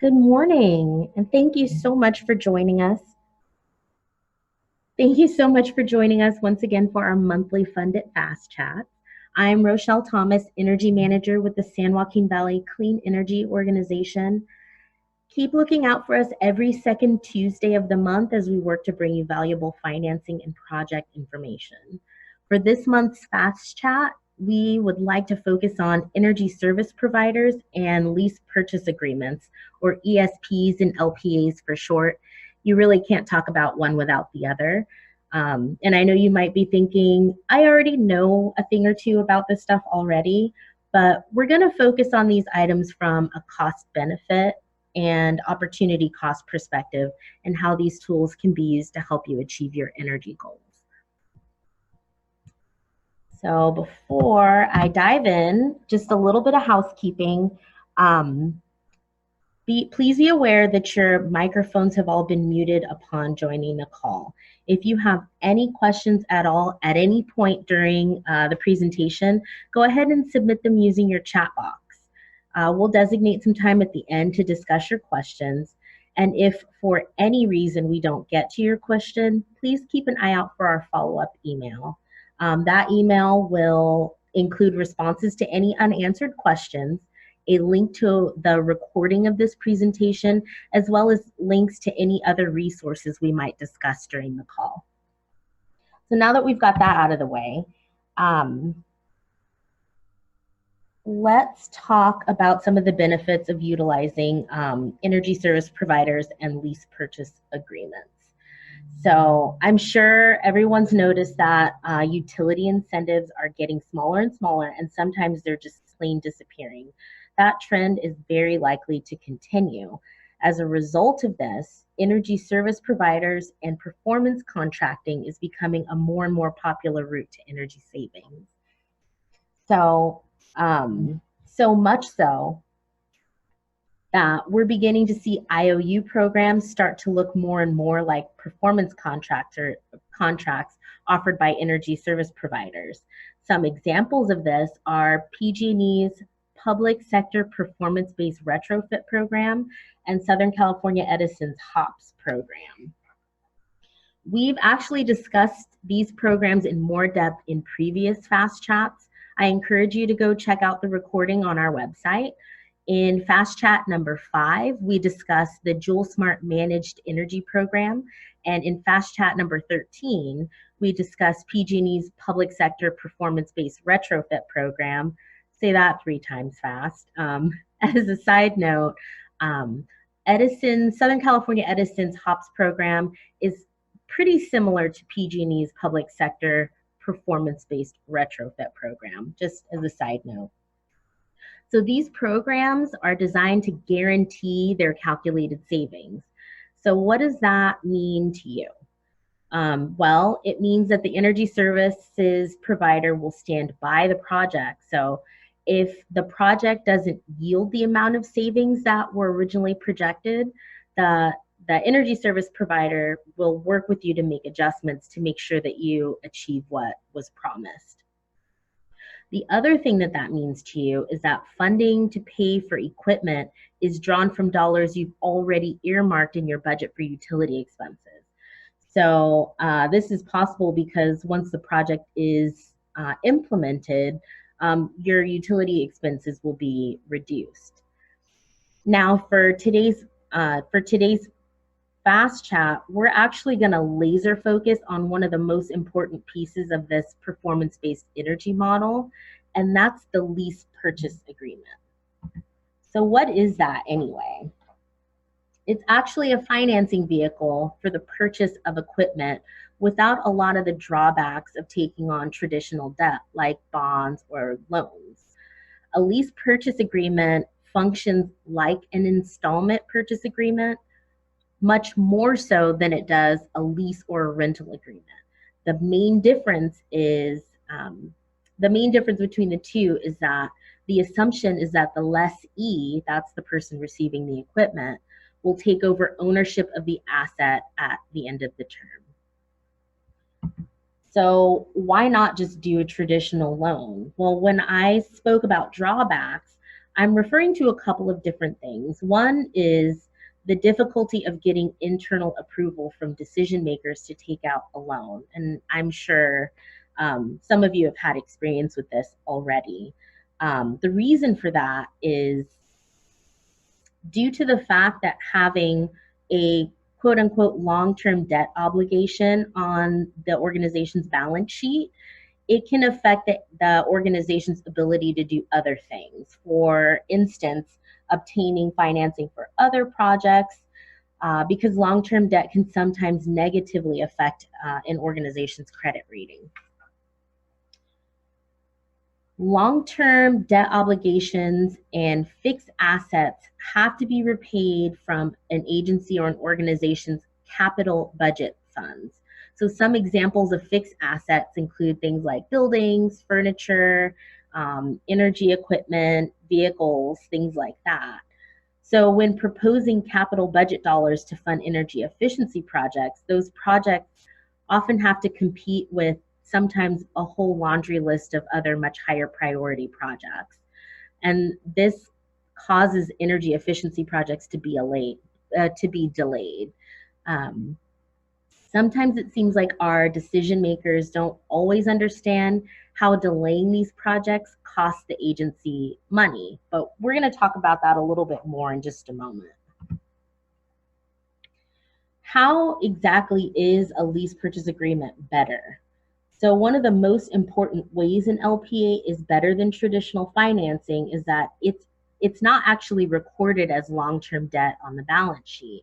Good morning, and thank you so much for joining us. Thank you so much for joining us once again for our monthly Fund It Fast chat. I'm Rochelle Thomas, Energy Manager with the San Joaquin Valley Clean Energy Organization. Keep looking out for us every second Tuesday of the month as we work to bring you valuable financing and project information. For this month's Fast Chat, we would like to focus on energy service providers and lease purchase agreements, or ESPs and LPAs for short. You really can't talk about one without the other. And I know you might be thinking, I already know a thing or two about this stuff already, but we're going to focus on these items from a cost benefit and opportunity cost perspective and how these tools can be used to help you achieve your energy goals. So before I dive in, just a little bit of housekeeping. Please be aware that your microphones have all been muted upon joining the call. If you have any questions at all at any point during the presentation, go ahead and submit them using your chat box. We'll designate some time at the end to discuss your questions. And if for any reason we don't get to your question, please keep an eye out for our follow-up email. That email will include responses to any unanswered questions, a link to the recording of this presentation, as well as links to any other resources we might discuss during the call. So now that we've got that out of the way, let's talk about some of the benefits of utilizing energy service providers and lease purchase agreements. So I'm sure everyone's noticed that utility incentives are getting smaller and smaller, and sometimes they're just plain disappearing. That trend is very likely to continue. As a result of this, energy service providers and performance contracting is becoming a more and more popular route to energy savings. So much so that we're beginning to see IOU programs start to look more and more like performance contracts offered by energy service providers. Some examples of this are PG&E's Public Sector Performance-Based Retrofit Program and Southern California Edison's HOPS program. We've actually discussed these programs in more depth in previous Fast Chats. I encourage you to go check out the recording on our website. In Fast Chat number 5, we discussed the JoulSmart Managed Energy Program, and in Fast Chat number 13, we discussed PG&E's Public Sector Performance-Based Retrofit Program. Say that 3 times fast. As a side note, Southern California Edison's HOPS program is pretty similar to PG&E's Public Sector Performance-Based Retrofit Program, just as a side note. So these programs are designed to guarantee their calculated savings. So what does that mean to you? Well, it means that the energy services provider will stand by the project. So if the project doesn't yield the amount of savings that were originally projected, the energy service provider will work with you to make adjustments to make sure that you achieve what was promised. The other thing that means to you is that funding to pay for equipment is drawn from dollars you've already earmarked in your budget for utility expenses. So this is possible because once the project is implemented, your utility expenses will be reduced. Now for today's Fast Chat, we're actually going to laser focus on one of the most important pieces of this performance-based energy model, and that's the lease purchase agreement. So what is that anyway? It's actually a financing vehicle for the purchase of equipment without a lot of the drawbacks of taking on traditional debt like bonds or loans. A lease purchase agreement functions like an installment purchase agreement, much more so than it does a lease or a rental agreement. The main difference between the two is that the assumption is that the lessee, that's the person receiving the equipment, will take over ownership of the asset at the end of the term. So why not just do a traditional loan? Well, when I spoke about drawbacks, I'm referring to a couple of different things. One is the difficulty of getting internal approval from decision makers to take out a loan. And I'm sure some of you have had experience with this already. The reason for that is due to the fact that having a quote unquote long term debt obligation on the organization's balance sheet, it can affect the organization's ability to do other things. For instance, obtaining financing for other projects, because long term debt can sometimes negatively affect an organization's credit rating. Long-term debt obligations and fixed assets have to be repaid from an agency or an organization's capital budget funds. So some examples of fixed assets include things like buildings, furniture, energy equipment, vehicles, things like that. So when proposing capital budget dollars to fund energy efficiency projects, those projects often have to compete with sometimes a whole laundry list of other much higher priority projects. And this causes energy efficiency projects to be delayed. Um, Sometimes it seems like our decision makers don't always understand how delaying these projects costs the agency money, but we're going to talk about that a little bit more in just a moment. How exactly is a lease purchase agreement better? So one of the most important ways an LPA is better than traditional financing is that it's not actually recorded as long-term debt on the balance sheet.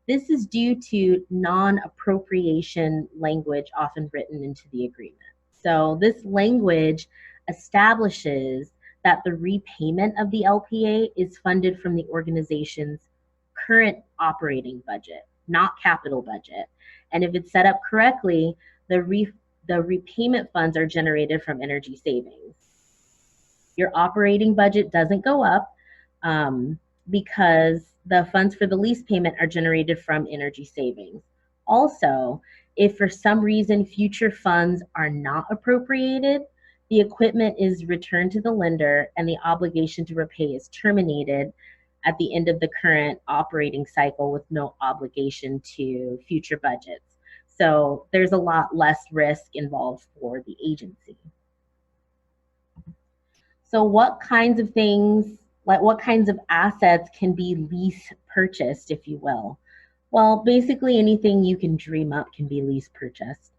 This is due to non-appropriation language often written into the agreement. So this language establishes that the repayment of the LPA is funded from the organization's current operating budget, not capital budget. And if it's set up correctly, the repayment funds are generated from energy savings. Your operating budget doesn't go up because the funds for the lease payment are generated from energy savings. Also, if for some reason future funds are not appropriated, the equipment is returned to the lender and the obligation to repay is terminated at the end of the current operating cycle with no obligation to future budgets. So there's a lot less risk involved for the agency. So what kinds of things, like what kinds of assets can be lease purchased, if you will? Well, basically anything you can dream up can be lease purchased.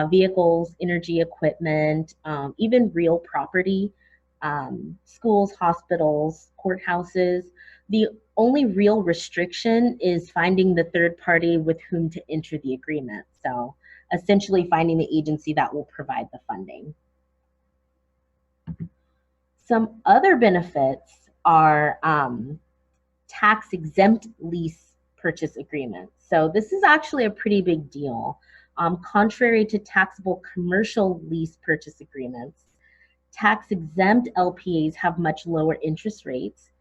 Vehicles, energy equipment, even real property, schools, hospitals, courthouses. The only real restriction is finding the third party with whom to enter the agreement. So essentially finding the agency that will provide the funding. Some other benefits are tax-exempt lease purchase agreements. So this is actually a pretty big deal. Contrary to taxable commercial lease purchase agreements, tax-exempt LPAs have much lower interest rates,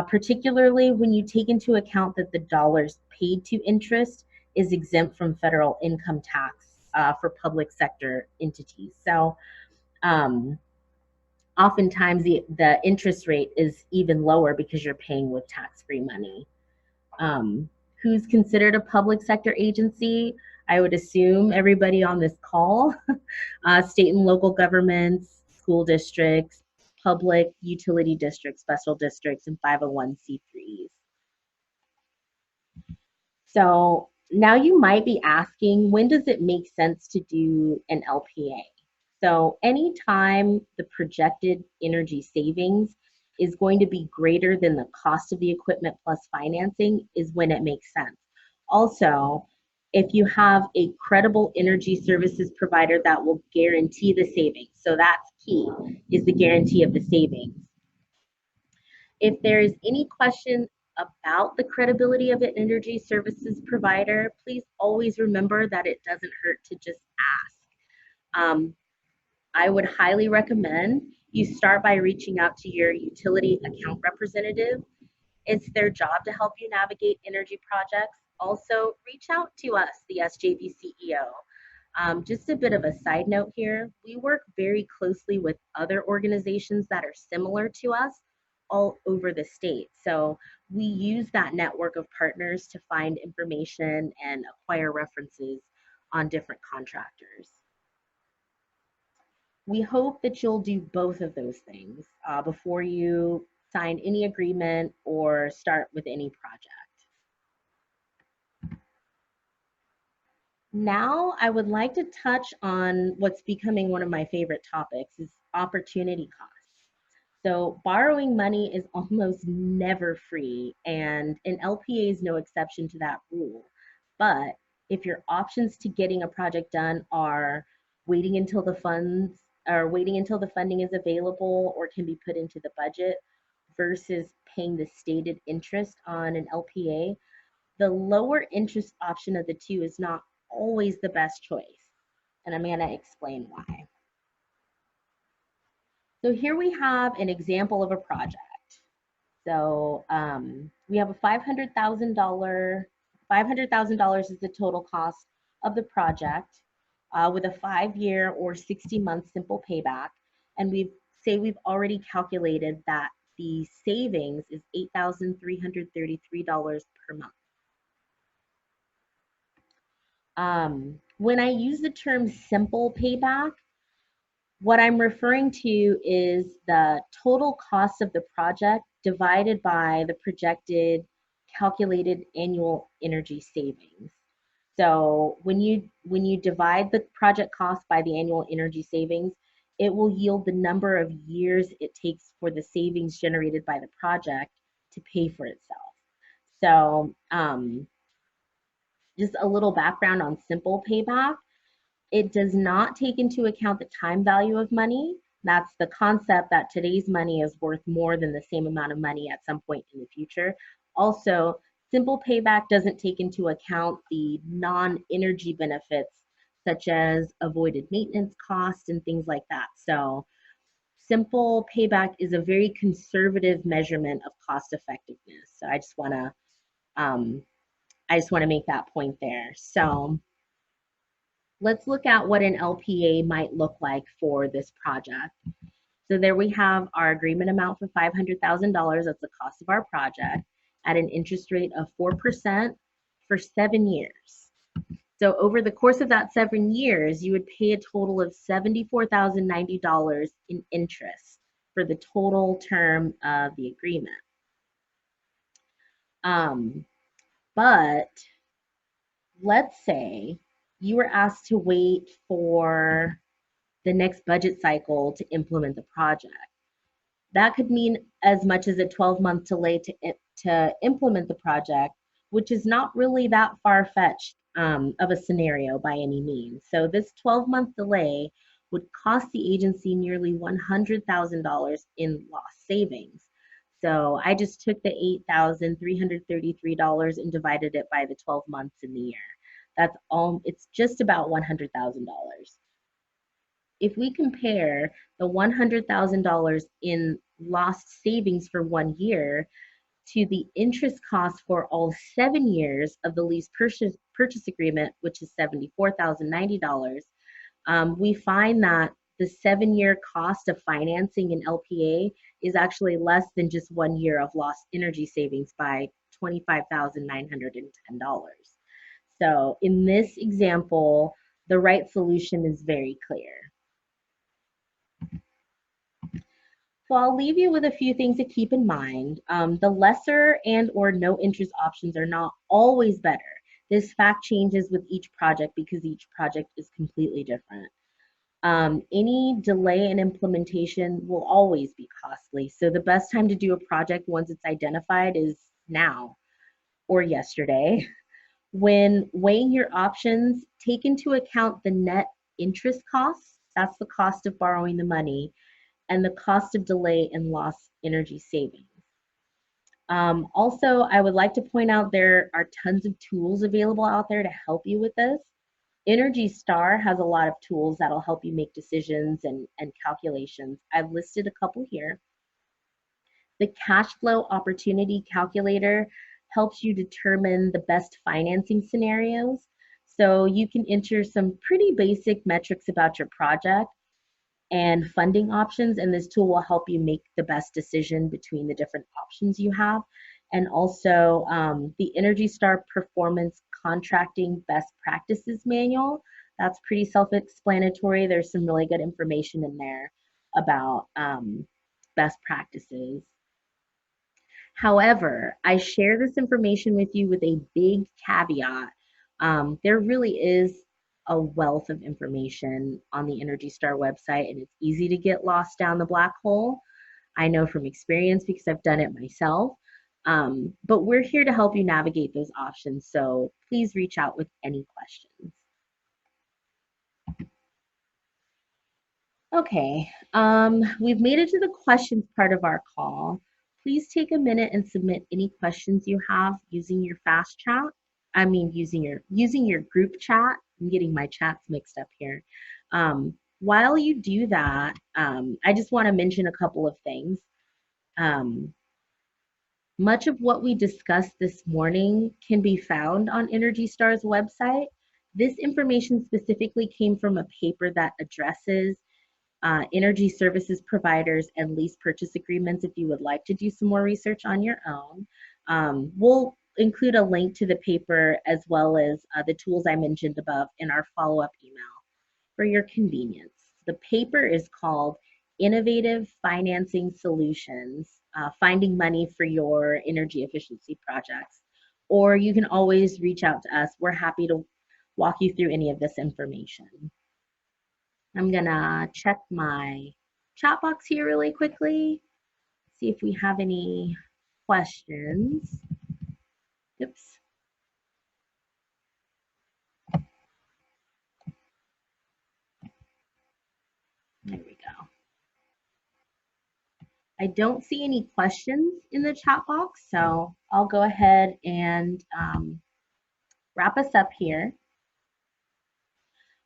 particularly when you take into account that the dollars paid to interest is exempt from federal income tax for public sector entities. So oftentimes the interest rate is even lower because you're paying with tax-free money. Who's considered a public sector agency? I would assume everybody on this call, state and local governments, school districts, public utility districts, special districts, and 501c3s. So now you might be asking, when does it make sense to do an LPA? So anytime the projected energy savings is going to be greater than the cost of the equipment plus financing is when it makes sense. Also, if you have a credible energy services provider that will guarantee the savings, so that's key, is the guarantee of the savings. If there is any question about the credibility of an energy services provider, please always remember that it doesn't hurt to just ask. I would highly recommend you start by reaching out to your utility account representative. It's their job to help you navigate energy projects. Also, reach out to us, the SJV CEO. Just a bit of a side note here, we work very closely with other organizations that are similar to us all over the state. So we use that network of partners to find information and acquire references on different contractors. We hope that you'll do both of those things before you sign any agreement or start with any project. Now, I would like to touch on what's becoming one of my favorite topics is opportunity cost. So borrowing money is almost never free, and an LPA is no exception to that rule. But if your options to getting a project done are waiting until the funds or waiting until the funding is available or can be put into the budget versus paying the stated interest on an LPA, the lower interest option of the two is not always the best choice. And I'm going to explain why. So here we have an example of a project. So we have a $500,000 is the total cost of the project with a 5-year or 60-month simple payback. And we've already calculated that the savings is $8,333 per month. When I use the term simple payback, what I'm referring to is the total cost of the project divided by the projected calculated annual energy savings. So when you divide the project cost by the annual energy savings, it will yield the number of years it takes for the savings generated by the project to pay for itself. So just a little background on simple payback. It does not take into account the time value of money. That's the concept that today's money is worth more than the same amount of money at some point in the future. Also, simple payback doesn't take into account the non-energy benefits such as avoided maintenance costs and things like that. So simple payback is a very conservative measurement of cost effectiveness. So I just want to make that point there. So let's look at what an LPA might look like for this project. So there we have our agreement amount for $500,000. That's the cost of our project at an interest rate of 4% for 7 years. So over the course of that 7 years, you would pay a total of $74,090 in interest for the total term of the agreement. But let's say you were asked to wait for the next budget cycle to implement the project. That could mean as much as a 12-month delay to implement the project, which is not really that far-fetched of a scenario by any means. So this 12-month delay would cost the agency nearly $100,000 in lost savings. So I just took the $8,333 and divided it by the 12 months in the year. It's just about $100,000. If we compare the $100,000 in lost savings for 1 year to the interest cost for all 7 years of the lease purchase agreement, which is $74,090, we find that the 7-year cost of financing an LPA is actually less than just 1 year of lost energy savings by $25,910. So in this example, the right solution is very clear. So I'll leave you with a few things to keep in mind. The lesser and or no interest options are not always better. This fact changes with each project because each project is completely different. Any delay in implementation will always be costly. So the best time to do a project once it's identified is now or yesterday. When weighing your options, take into account the net interest costs. That's the cost of borrowing the money, and the cost of delay and lost energy savings. Also, I would like to point out there are tons of tools available out there to help you with this. Energy Star has a lot of tools that'll help you make decisions and calculations. I've listed a couple here. The cash flow opportunity calculator helps you determine the best financing scenarios. So you can enter some pretty basic metrics about your project. and funding options. And this tool will help you make the best decision between the different options you have. And also the Energy Star Performance Contracting Best Practices Manual. That's pretty self-explanatory. There's some really good information in there about best practices. However, I share this information with you with a big caveat. There really is a wealth of information on the Energy Star website, and it's easy to get lost down the black hole. I know from experience because I've done it myself. But we're here to help you navigate those options. So please reach out with any questions. Okay, we've made it to the questions part of our call. Please take a minute and submit any questions you have using your fast chat. I mean, using your group chat. I'm getting my chats mixed up here. While you do that, I just want to mention a couple of things. Much of what we discussed this morning can be found on Energy Star's website. This information specifically came from a paper that addresses energy services providers and lease purchase agreements if you would like to do some more research on your own. We'll include a link to the paper as well as the tools I mentioned above in our follow-up email for your convenience. The paper is called Innovative Financing Solutions, Finding Money for Your Energy Efficiency Projects. Or you can always reach out to us. We're happy to walk you through any of this information. I'm gonna check my chat box here really quickly, see if we have any questions. Oops. There we go. I don't see any questions in the chat box, so I'll go ahead and wrap us up here.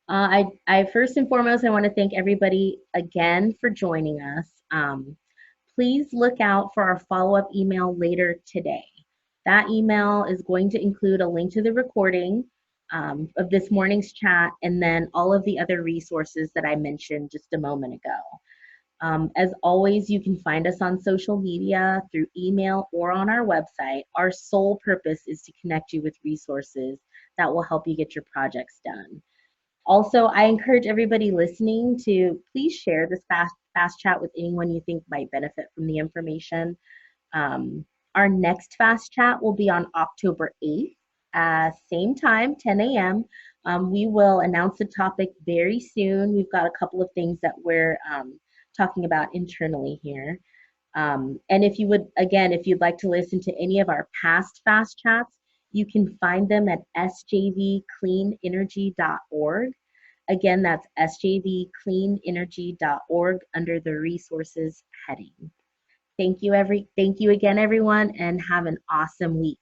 I first and foremost, I want to thank everybody again for joining us. Please look out for our follow-up email later today. That email is going to include a link to the recording of this morning's chat and then all of the other resources that I mentioned just a moment ago. As always, you can find us on social media, through email, or on our website. Our sole purpose is to connect you with resources that will help you get your projects done. Also, I encourage everybody listening to please share this fast chat with anyone you think might benefit from the information. Our next fast chat will be on October 8th, same time, 10 a.m. We will announce the topic very soon. We've got a couple of things that we're talking about internally here. And if you would, again, if you'd like to listen to any of our past fast chats, you can find them at sjvcleanenergy.org. Again, that's sjvcleanenergy.org under the resources heading. Thank you again, everyone, and have an awesome week.